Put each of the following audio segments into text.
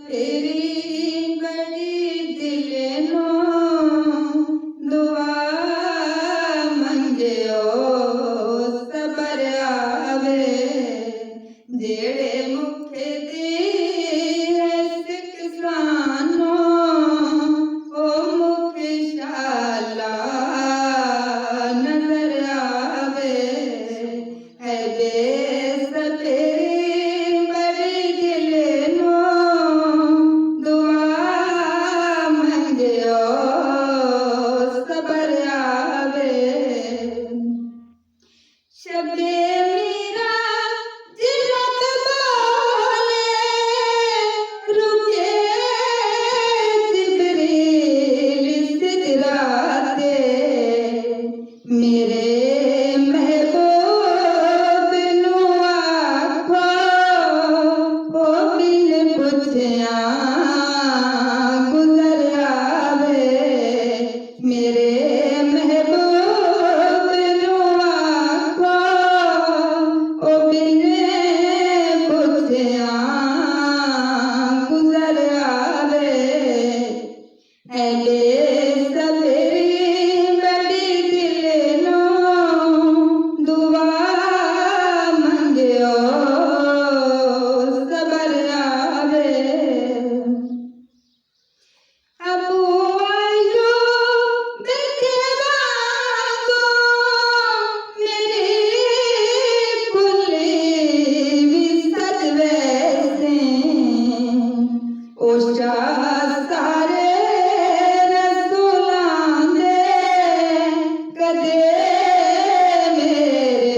तेरी बड़ी दिल नो दुआ मंगियो सबर आवे जेड़े मुखे दी किसानो ओ मुखे शाला नजर आवे है बेस तेरी बड़ी दिल नो दुआ मंगियो सबर आवे शबे मेरा जिलत बोले रुके जिब्रील सिदराते मेरे महबूब नु आखो ओ बिन पुछया गुजर आवे मेरे महबूब नु आखो ओ बिन पुछया गुजर आवे है बेस तेरी बड़ी दिल नो दुआ मंगियो सबर आवे अबू अय्यूब देखे वांगो मेरी कुली विसत वैसे ओशा सारे रसूलां दे कदे मेरे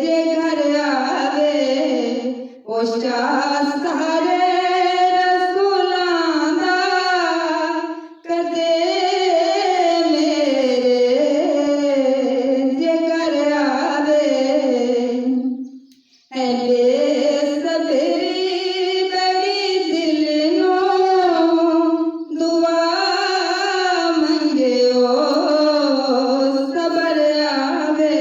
जे घर आवे ओशा सारे रसूलां दा कदे मेरे जे घर आवे है बेस तेरी बड़ी दिल नो दुआ मंगियो सबर आवे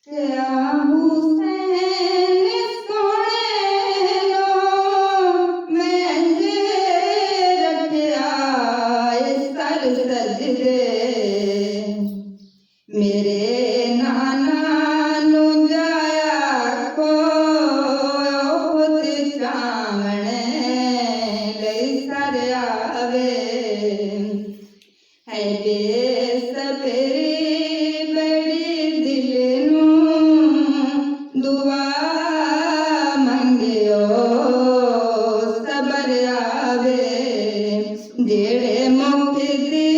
क्या हुसैन सोने लो महंगे रखया सर सजदे मेरे नाना नु जाया को खुद चावणे लई सर आवे है बेस तेरी बड़ी दिल नु दुआ मंगियो सबर आवे जेड़े मुख दी